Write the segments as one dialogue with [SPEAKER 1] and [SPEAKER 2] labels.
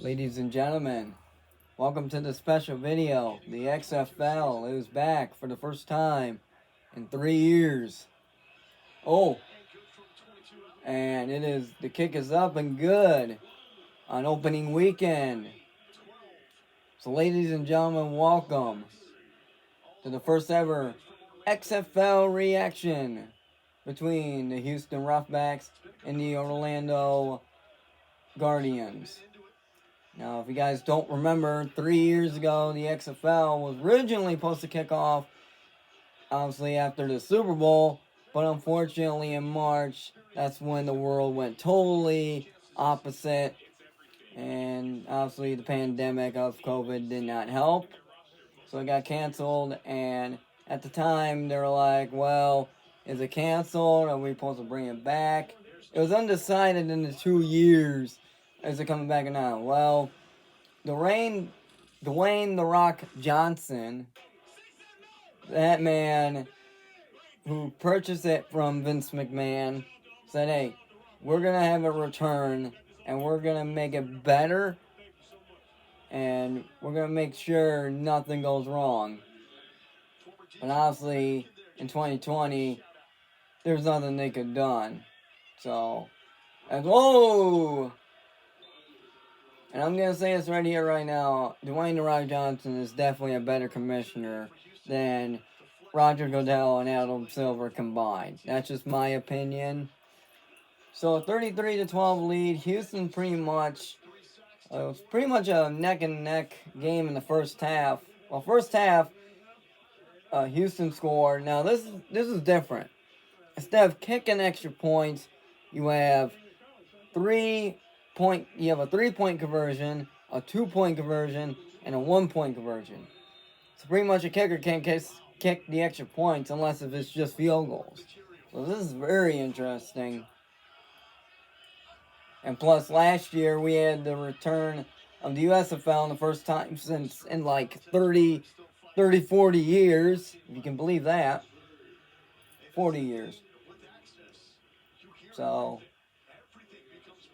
[SPEAKER 1] Ladies and gentlemen, welcome to the special video. The XFL is back for the first time in 3 years. And the kick is up and good on opening weekend. So ladies and gentlemen, welcome to the first ever XFL reaction between the Houston Roughnecks and the Orlando Guardians. Now, if you guys don't remember, 3 years ago, the XFL was originally supposed to kick off, obviously, after the Super Bowl. But unfortunately, in March, that's when the world went totally opposite. And obviously, the pandemic of COVID did not help. So it got canceled. And at the time, they were like, well, is it canceled? Are we supposed to bring it back? It was undecided in the 2 years. Is it coming back or not? Well, Dwayne The Rock Johnson, that man who purchased it from Vince McMahon, said, hey, we're going to have a return, and we're going to make it better, and we're going to make sure nothing goes wrong. But obviously, in 2020, there's nothing they could have done. So, whoa! And I'm going to say this right here, right now. Dwayne The Rock Johnson is definitely a better commissioner than Roger Goodell and Adam Silver combined. That's just my opinion. So, 33-12 lead. Houston pretty much... it was pretty much a neck-and-neck game in the first half. Well, first half, Houston scored. Now, this is different. Instead of kicking extra points, you have a 3-point conversion, a 2-point conversion, and a 1-point conversion. So pretty much a kicker can't kick the extra points unless if it's just field goals. So this is very interesting. And plus last year we had the return of the USFL in the first time since in like 30, 40 years, if you can believe that. 40 years. So...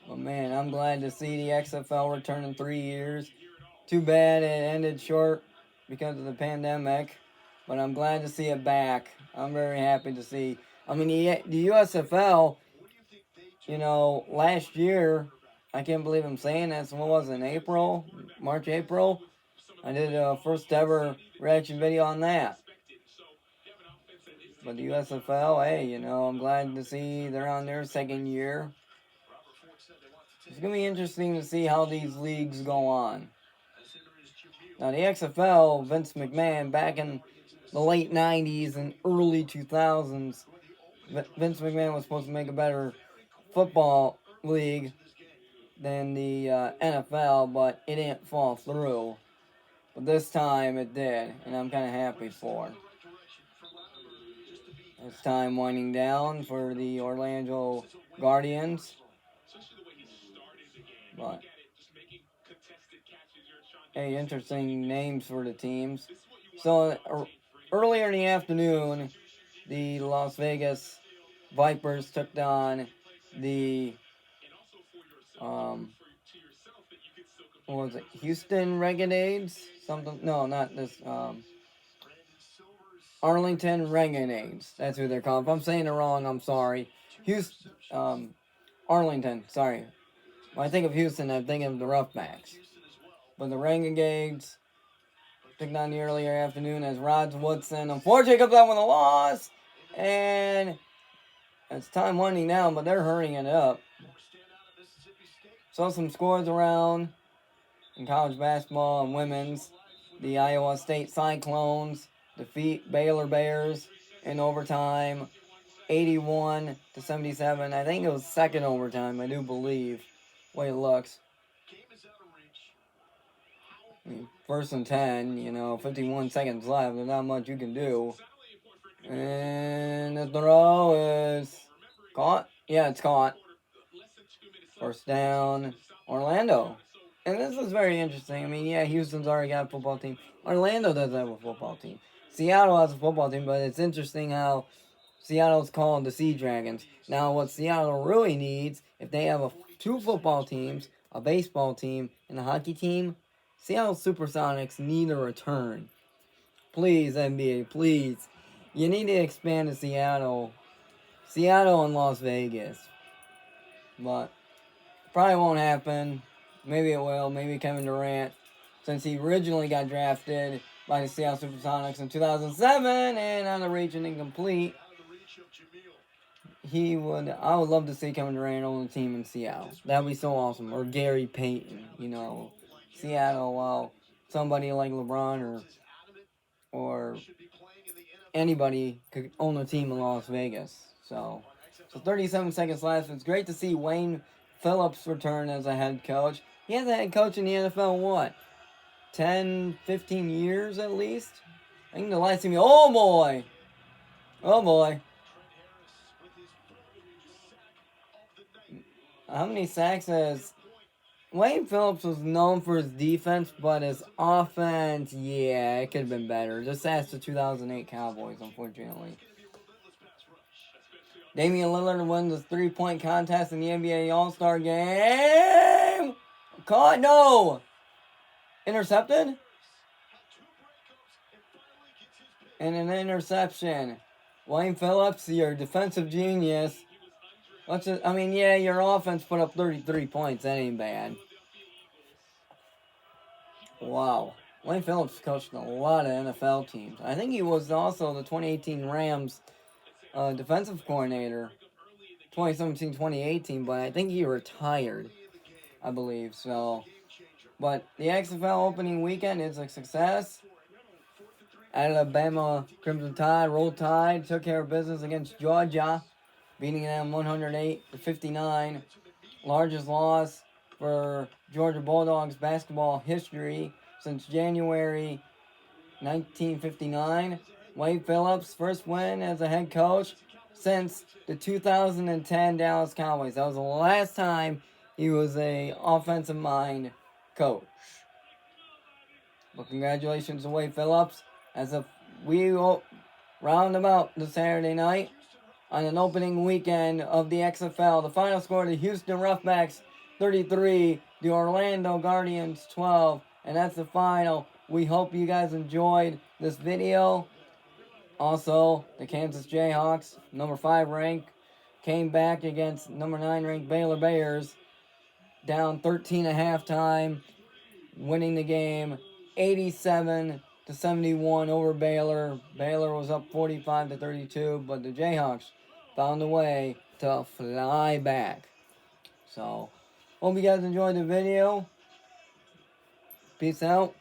[SPEAKER 1] but man, I'm glad to see the XFL return in 3 years. Too bad it ended short because of the pandemic. But I'm glad to see it back. I'm very happy to see. I mean, the USFL, last year, I can't believe I'm saying that. So what was it, March, April? I did a first ever reaction video on that. But the USFL, hey, I'm glad to see they're on their second year. It's going to be interesting to see how these leagues go on. Now, the XFL, Vince McMahon, back in the late 90s and early 2000s, Vince McMahon was supposed to make a better football league than the NFL, but it didn't fall through. But this time it did, and I'm kind of happy for it. It's time winding down for the Orlando Guardians. But, hey, interesting names for the teams. So, earlier in the afternoon, the Las Vegas Vipers took on the, what was it, Houston Renegades? Something, no, not this, Arlington Renegades. That's who they're called. If I'm saying it wrong, I'm sorry. Arlington, sorry. When I think of Houston, I'm thinking of the Roughnecks. But the Renegades took on the earlier afternoon as Rod Woodson unfortunately comes out with a loss. And it's time winding down, but they're hurrying it up. Saw some scores around in college basketball and women's. The Iowa State Cyclones defeat Baylor Bears in overtime, 81-77. I think it was second overtime, I do believe. Way it looks. I mean, 1st and 10, 51 seconds left. There's not much you can do. And the throw is caught. Yeah, it's caught. First down, Orlando. And this is very interesting. I mean, yeah, Houston's already got a football team. Orlando doesn't have a football team. Seattle has a football team, but it's interesting how Seattle's called the Sea Dragons. Now, what Seattle really needs, if they have 2 football teams, a baseball team, and a hockey team, Seattle Supersonics need a return. Please, NBA, please. You need to expand to Seattle. Seattle and Las Vegas. But probably won't happen. Maybe it will. Maybe Kevin Durant, since he originally got drafted by the Seattle Supersonics in 2007 and on the reach and incomplete. I would love to see Kevin Durant on the team in Seattle. That would be so awesome. Or Gary Payton, Seattle, well, somebody like LeBron or anybody could own a team in Las Vegas. So 37 seconds left. It's great to see Wayne Phillips return as a head coach. He has a head coach in the NFL, what? 10, 15 years at least? I think the last team. Oh boy! Oh boy. How many sacks has Wayne Phillips was known for his defense, but his offense, yeah, it could have been better. Just ask the 2008 Cowboys, unfortunately. Damian Lillard wins the three-point contest in the NBA All-Star Game. Caught? No! Intercepted? And an interception. Wayne Phillips, your defensive genius. Your offense put up 33 points. That ain't bad. Wow. Wayne Phillips coached a lot of NFL teams. I think he was also the 2018 Rams defensive coordinator. 2017, 2018, but I think he retired, I believe. But the XFL opening weekend is a success. Alabama Crimson Tide, Roll Tide, took care of business against Georgia, beating them 108-59. Largest loss for Georgia Bulldogs basketball history since January 1959. Wade Phillips' first win as a head coach since the 2010 Dallas Cowboys. That was the last time he was an offensive mind coach. But congratulations to Wade Phillips as we round about the Saturday night on an opening weekend of the XFL. The final score, the Houston Roughnecks 33, the Orlando Guardians 12, and that's the final. We hope you guys enjoyed this video. Also, the Kansas Jayhawks, number 5 ranked, came back against number 9 ranked Baylor Bears, down 13 at halftime, winning the game 87-71 over Baylor. Baylor was up 45-32, but the Jayhawks found a way to fly back. So, hope you guys enjoyed the video. Peace out.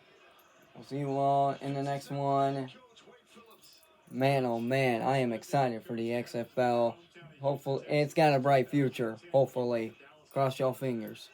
[SPEAKER 1] We'll see you all in the next one. Man, oh man, I am excited for the XFL. Hopefully, it's got a bright future. Hopefully. Cross your fingers.